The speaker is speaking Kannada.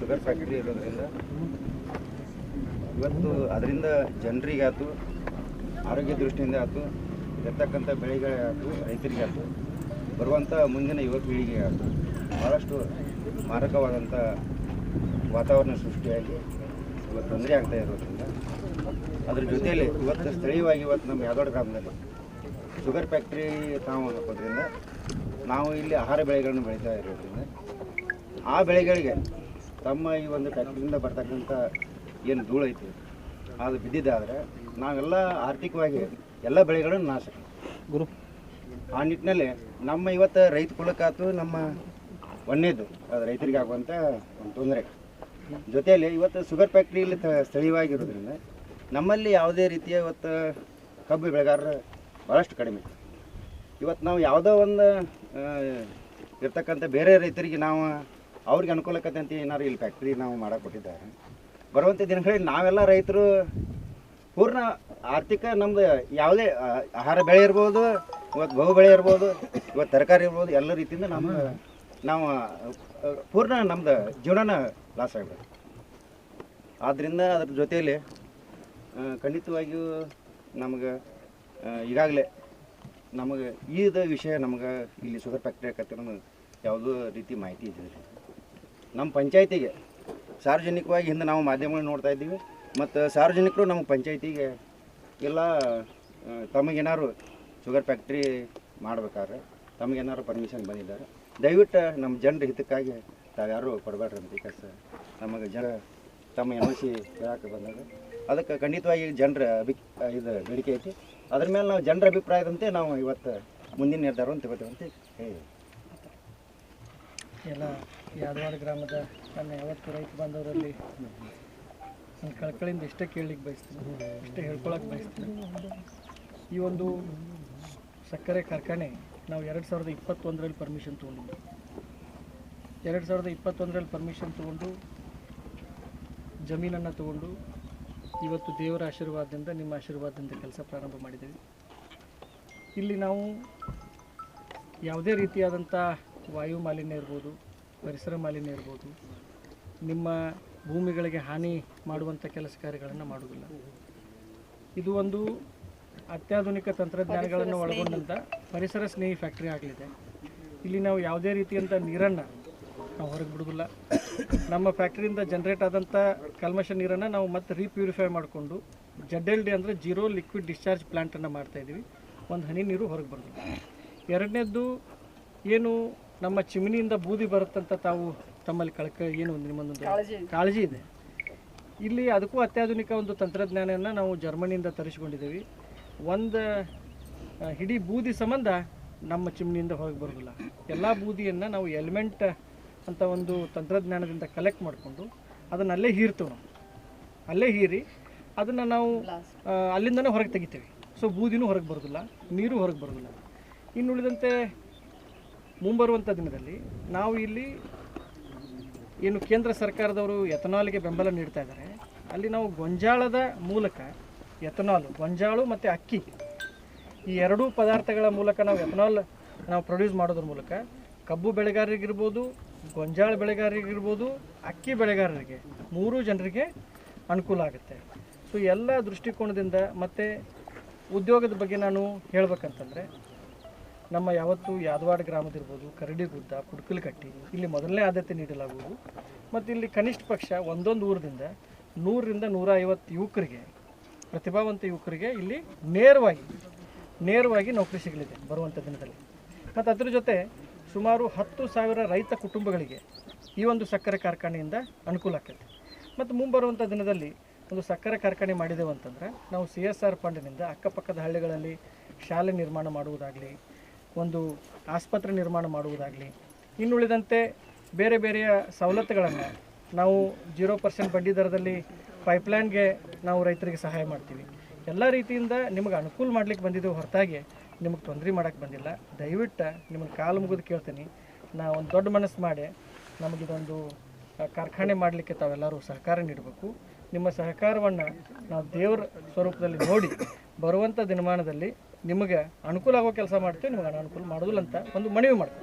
ಶುಗರ್ ಫ್ಯಾಕ್ಟ್ರಿ ಇರೋದ್ರಿಂದ ಇವತ್ತು ಅದರಿಂದ ಜನರಿಗಾಯ್ತು, ಆರೋಗ್ಯ ದೃಷ್ಟಿಯಿಂದ ಆಯ್ತು, ಇರ್ತಕ್ಕಂಥ ಬೆಳೆಗಳೇ ಆಯ್ತು, ರೈತರಿಗೆ ಆಯ್ತು, ಬರುವಂಥ ಮುಂದಿನ ಯುವ ಪೀಳಿಗೆ ಆಯ್ತು ಭಾಳಷ್ಟು ಮಾರಕವಾದಂಥ ವಾತಾವರಣ ಸೃಷ್ಟಿಯಾಗಿ ಇವತ್ತು ತೊಂದರೆ ಆಗ್ತಾ ಇರೋದ್ರಿಂದ ಅದ್ರ ಜೊತೆಯಲ್ಲಿ ಇವತ್ತು ಸ್ಥಳೀಯವಾಗಿ ಇವತ್ತು ನಮ್ಮ ಯಾದವಾಡ ಗ್ರಾಮದಲ್ಲಿ ಶುಗರ್ ಫ್ಯಾಕ್ಟ್ರಿ ತಾವು ಹಾಕೋದ್ರಿಂದ ನಾವು ಇಲ್ಲಿ ಆಹಾರ ಬೆಳೆಗಳನ್ನು ಬೆಳೀತಾ ಇರೋದ್ರಿಂದ ಆ ಬೆಳೆಗಳಿಗೆ ತಮ್ಮ ಈ ಒಂದು ಫ್ಯಾಕ್ಟ್ರಿಯಿಂದ ಬರ್ತಕ್ಕಂಥ ಏನು ಧೂಳು ಐತಿ ಅದು ಬಿದ್ದಿದ್ದಾದರೆ ನಾವೆಲ್ಲ ಆರ್ಥಿಕವಾಗಿ ಎಲ್ಲ ಬೆಳೆಗಳನ್ನು ನಾಶ ಗುರು ಆ ನಿಟ್ಟಿನಲ್ಲಿ ನಮ್ಮ ಇವತ್ತು ರೈತ ಕುಲಕ್ಕಾತು ನಮ್ಮ ಒಣ್ಣೆದು ಅದು ರೈತರಿಗೆ ಆಗುವಂಥ ಒಂದು ತೊಂದರೆ ಜೊತೆಯಲ್ಲಿ ಇವತ್ತು ಶುಗರ್ ಫ್ಯಾಕ್ಟ್ರಿ ಇಲ್ಲಿ ಸ್ಥಳೀಯವಾಗಿರೋದ್ರಿಂದ ನಮ್ಮಲ್ಲಿ ಯಾವುದೇ ರೀತಿಯ ಇವತ್ತು ಕಬ್ಬು ಬೆಳೆಗಾರರು ಭಾಳಷ್ಟು ಕಡಿಮೆ. ಇವತ್ತು ನಾವು ಯಾವುದೋ ಒಂದು ಇರ್ತಕ್ಕಂಥ ಬೇರೆ ರೈತರಿಗೆ ನಾವು ಅವ್ರಿಗೆ ಅನುಕೂಲಕ್ಕಂತ ಅಂತ ಏನಾದ್ರು ಇಲ್ಲಿ ಫ್ಯಾಕ್ಟ್ರಿ ನಾವು ಮಾಡಕ್ಕೆ ಕೊಟ್ಟಿದ್ದಾರೆ. ಬರುವಂಥ ದಿನಗಳಲ್ಲಿ ನಾವೆಲ್ಲ ರೈತರು ಪೂರ್ಣ ಆರ್ಥಿಕ ನಮ್ಮದು ಯಾವುದೇ ಆಹಾರ ಬೆಳೆ ಇರ್ಬೋದು, ಇವತ್ತು ಬಹು ಬೆಳೆ ಇರ್ಬೋದು, ಇವತ್ತು ತರಕಾರಿ ಇರ್ಬೋದು, ಎಲ್ಲ ರೀತಿಯಿಂದ ನಾವು ಪೂರ್ಣ ನಮ್ಮದು ಜೀವನನ ಲಾಸ್ ಆಗಬೇಕು. ಆದ್ದರಿಂದ ಅದ್ರ ಜೊತೆಯಲ್ಲಿ ಖಂಡಿತವಾಗಿಯೂ ನಮಗೆ ಈಗಾಗಲೇ ನಮಗೆ ಈದ ವಿಷಯ ನಮಗೆ ಇಲ್ಲಿ ಶುಗರ್ ಫ್ಯಾಕ್ಟ್ರಿ ಆಕತ್ತೆ ನಮಗೆ ಯಾವುದೋ ರೀತಿ ಮಾಹಿತಿ ಇದ್ದಿಲ್ಲ. ನಮ್ಮ ಪಂಚಾಯತಿಗೆ ಸಾರ್ವಜನಿಕವಾಗಿ ಹಿಂದೆ ನಾವು ಮಾಧ್ಯಮಗಳನ್ನ ನೋಡ್ತಾ ಇದ್ದೀವಿ ಮತ್ತು ಸಾರ್ವಜನಿಕರು ನಮ್ಮ ಪಂಚಾಯತಿಗೆ ಎಲ್ಲ ತಮಗೇನಾದ್ರು ಶುಗರ್ ಫ್ಯಾಕ್ಟ್ರಿ ಮಾಡ್ಬೇಕಾದ್ರೆ ತಮಗೇನಾದ್ರು ಪರ್ಮಿಷನ್ ಬಂದಿದ್ದಾರೆ, ದಯವಿಟ್ಟು ನಮ್ಮ ಜನರ ಹಿತಕ್ಕಾಗಿ ತಾವ್ಯಾರು ಕೊಡಬೇಡ್ರಿ ಅಂತ ಕೆಲಸ ನಮಗೆ ತಮ್ಮ NOC ಹೇಳಕ್ಕೆ ಬಂದಾಗ ಅದಕ್ಕೆ ಖಂಡಿತವಾಗಿ ಜನರ ಇದು ಬೇಡಿಕೆ ಐತಿ. ಅದ್ರ ಮೇಲೆ ನಾವು ಜನರ ಅಭಿಪ್ರಾಯದಂತೆ ನಾವು ಇವತ್ತು ಮುಂದಿನ ನಿರ್ಧಾರವನ್ನು ತಗೋತೀವಿ ಅಂತ ಹೇಳಿ ಎಲ್ಲ ಯಾದವಾಡ ಗ್ರಾಮದ ನನ್ನ ಯಾವತ್ತು ರೈತ ಬಾಂಧವರಲ್ಲಿ ನನ್ನ ಕಳ್ಕಳಿಂದ ಇಷ್ಟೇ ಕೇಳಲಿಕ್ಕೆ ಬಯಸ್ತೀನಿ, ಇಷ್ಟೇ ಹೇಳ್ಕೊಳಕ್ಕೆ ಬಯಸ್ತೀನಿ. ಈ ಒಂದು ಸಕ್ಕರೆ ಕಾರ್ಖಾನೆ ನಾವು 2021ರಲ್ಲಿ ಪರ್ಮಿಷನ್ ತೊಗೊಂಡಿದ್ವಿ. 2021ರಲ್ಲಿ ಪರ್ಮಿಷನ್ ತೊಗೊಂಡು ಜಮೀನನ್ನು ತೊಗೊಂಡು ಇವತ್ತು ದೇವರ ಆಶೀರ್ವಾದದಿಂದ, ನಿಮ್ಮ ಆಶೀರ್ವಾದದಿಂದ ಕೆಲಸ ಪ್ರಾರಂಭ ಮಾಡಿದ್ದೇವೆ. ಇಲ್ಲಿ ನಾವು ಯಾವುದೇ ರೀತಿಯಾದಂಥ ವಾಯು ಮಾಲಿನ್ಯ ಇರ್ಬೋದು, ಪರಿಸರ ಮಾಲಿನ್ಯ ಇರ್ಬೋದು, ನಿಮ್ಮ ಭೂಮಿಗಳಿಗೆ ಹಾನಿ ಮಾಡುವಂಥ ಕೆಲಸ ಕಾರ್ಯಗಳನ್ನು ಮಾಡುವುದಿಲ್ಲ. ಇದು ಒಂದು ಅತ್ಯಾಧುನಿಕ ತಂತ್ರಜ್ಞಾನಗಳನ್ನು ಒಳಗೊಂಡಂಥ ಪರಿಸರ ಸ್ನೇಹಿ ಫ್ಯಾಕ್ಟ್ರಿ ಆಗಲಿದೆ. ಇಲ್ಲಿ ನಾವು ಯಾವುದೇ ರೀತಿಯಂಥ ನೀರನ್ನು ನಾವು ಹೊರಗೆ ಬಿಡೋದಿಲ್ಲ. ನಮ್ಮ ಫ್ಯಾಕ್ಟ್ರಿಯಿಂದ ಜನ್ರೇಟ್ ಆದಂಥ ಕಲ್ಮಶ ನೀರನ್ನು ನಾವು ಮತ್ತೆ ರೀಪ್ಯೂರಿಫೈ ಮಾಡಿಕೊಂಡು ZLD ಅಂದರೆ ಜೀರೋ ಲಿಕ್ವಿಡ್ ಡಿಸ್ಚಾರ್ಜ್ ಪ್ಲ್ಯಾಂಟನ್ನು ಮಾಡ್ತಾಯಿದ್ದೀವಿ. ಒಂದು ಹನಿ ನೀರು ಹೊರಗೆ ಬರೋದಿಲ್ಲ. ಎರಡನೇದ್ದು ಏನು ನಮ್ಮ ಚಿಮನಿಯಿಂದ ಬೂದಿ ಬರುತ್ತಂತ ತಾವು ತಮ್ಮಲ್ಲಿ ಏನು ನಿಮ್ಮೊಂದೊಂದು ಕಾಳಜಿ ಇದೆ. ಇಲ್ಲಿ ಅದಕ್ಕೂ ಅತ್ಯಾಧುನಿಕ ಒಂದು ತಂತ್ರಜ್ಞಾನವನ್ನು ನಾವು ಜರ್ಮನಿಯಿಂದ ತರಿಸ್ಕೊಂಡಿದ್ದೀವಿ. ಒಂದು ಇಡೀ ಬೂದಿ ಸಂಬಂಧ ನಮ್ಮ ಚಿಮನಿಯಿಂದ ಹೊರಗೆ ಬರೋದಿಲ್ಲ. ಎಲ್ಲ ಬೂದಿಯನ್ನು ನಾವು ಎಲಿಮೆಂಟ್ ಅಂತ ಒಂದು ತಂತ್ರಜ್ಞಾನದಿಂದ ಕಲೆಕ್ಟ್ ಮಾಡಿಕೊಂಡು ಅದನ್ನು ಅಲ್ಲೇ ಹೀರ್ತೇವೆ. ನಾವು ಅಲ್ಲೇ ಹೀರಿ ಅದನ್ನು ನಾವು ಅಲ್ಲಿಂದನೇ ಹೊರಗೆ ತೆಗಿತೀವಿ. ಸೊ ಬೂದಿನೂ ಹೊರಗೆ ಬರೋದಿಲ್ಲ, ನೀರು ಹೊರಗೆ ಬರೋದಿಲ್ಲ. ಇನ್ನು ಉಳಿದಂತೆ ಮುಂಬರುವಂಥ ದಿನದಲ್ಲಿ ನಾವು ಇಲ್ಲಿ ಏನು ಕೇಂದ್ರ ಸರ್ಕಾರದವರು ಎಥನಾಲ್ಗೆ ಬೆಂಬಲ ನೀಡ್ತಾ ಇದ್ದಾರೆ, ಅಲ್ಲಿ ನಾವು ಗೊಂಜಾಳದ ಮೂಲಕ ಎಥನಾಲ್, ಗೊಂಜಾಳು ಮತ್ತು ಅಕ್ಕಿ ಈ ಎರಡೂ ಪದಾರ್ಥಗಳ ಮೂಲಕ ನಾವು ಎಥನಾಲ್ ನಾವು ಪ್ರೊಡ್ಯೂಸ್ ಮಾಡೋದ್ರ ಮೂಲಕ ಕಬ್ಬು ಬೆಳೆಗಾರರಿಗಿರ್ಬೋದು, ಗೊಂಜಾಳ ಬೆಳೆಗಾರರಿಗಿರ್ಬೋದು, ಅಕ್ಕಿ ಬೆಳೆಗಾರರಿಗೆ 3 ಜನರಿಗೆ ಅನುಕೂಲ ಆಗುತ್ತೆ. ಸೊ ಎಲ್ಲ ದೃಷ್ಟಿಕೋನದಿಂದ ಮತ್ತು ಉದ್ಯೋಗದ ಬಗ್ಗೆ ನಾನು ಹೇಳ್ಬೇಕಂತಂದರೆ ನಮ್ಮ ಯಾವತ್ತು ಯಾದವಾಡ ಗ್ರಾಮದಿರ್ಬೋದು, ಕರಡಿಗುಡ್ಡ, ಕುಡ್ಕಲಕಟ್ಟಿ ಇಲ್ಲಿ ಮೊದಲನೇ ಆದ್ಯತೆ ನೀಡಲಾಗುವುದು. ಮತ್ತು ಇಲ್ಲಿ ಕನಿಷ್ಠ ಪಕ್ಷ ಒಂದೊಂದು ಊರದಿಂದ 100ರಿಂದ 150 ಯುವಕರಿಗೆ, ಪ್ರತಿಭಾವಂತ ಯುವಕರಿಗೆ ಇಲ್ಲಿ ನೇರವಾಗಿ ನೌಕರಿ ಸಿಗಲಿದೆ ಬರುವಂಥ ದಿನದಲ್ಲಿ. ಮತ್ತು ಅದ್ರ ಜೊತೆ ಸುಮಾರು 10,000 ರೈತ ಕುಟುಂಬಗಳಿಗೆ ಈ ಒಂದು ಸಕ್ಕರೆ ಕಾರ್ಖಾನೆಯಿಂದ ಅನುಕೂಲ ಆಗ್ತದೆ. ಮತ್ತು ಮುಂಬರುವಂಥ ದಿನದಲ್ಲಿ ಒಂದು ಸಕ್ಕರೆ ಕಾರ್ಖಾನೆ ಮಾಡಿದೆವು ಅಂತಂದರೆ ನಾವು CSR ಫಂಡಿನಿಂದ ಅಕ್ಕಪಕ್ಕದ ಹಳ್ಳಿಗಳಲ್ಲಿ ಶಾಲೆ ನಿರ್ಮಾಣ ಮಾಡುವುದಾಗಲಿ, ಒಂದು ಆಸ್ಪತ್ರೆ ನಿರ್ಮಾಣ ಮಾಡುವುದಾಗಲಿ, ಇನ್ನುಳಿದಂತೆ ಬೇರೆ ಬೇರೆಯ ಸವಲತ್ತುಗಳನ್ನು ನಾವು 0% ಬಡ್ಡಿ ದರದಲ್ಲಿ ಪೈಪ್ಲೈನ್ಗೆ ನಾವು ರೈತರಿಗೆ ಸಹಾಯ ಮಾಡ್ತೀವಿ. ಎಲ್ಲ ರೀತಿಯಿಂದ ನಿಮಗೆ ಅನುಕೂಲ ಮಾಡಲಿಕ್ಕೆ ಬಂದಿದ್ದೇವೆ ಹೊರತಾಗಿ ನಿಮಗೆ ತೊಂದರೆ ಮಾಡೋಕ್ಕೆ ಬಂದಿಲ್ಲ. ದಯವಿಟ್ಟು ನಿಮಗೆ ಕಾಲು ಮುಗಿದು ಕೇಳ್ತೀನಿ, ನಾ ಒಂದು ದೊಡ್ಡ ಮನಸ್ಸು ಮಾಡಿ ನಮಗಿದೊಂದು ಕಾರ್ಖಾನೆ ಮಾಡಲಿಕ್ಕೆ ತಾವೆಲ್ಲರೂ ಸಹಕಾರ ನೀಡಬೇಕು. ನಿಮ್ಮ ಸಹಕಾರವನ್ನು ನಾವು ದೇವರ ಸ್ವರೂಪದಲ್ಲಿ ನೋಡಿ ಬರುವಂಥ ದಿನಮಾನದಲ್ಲಿ ನಿಮಗೆ ಅನುಕೂಲ ಆಗೋ ಕೆಲಸ ಮಾಡ್ತೀವಿ, ನಿಮಗೆ ಅನಾನುಕೂಲ ಮಾಡೋದಿಲ್ಲ ಅಂತ ಒಂದು ಮನವಿ ಮಾಡ್ತೀವಿ.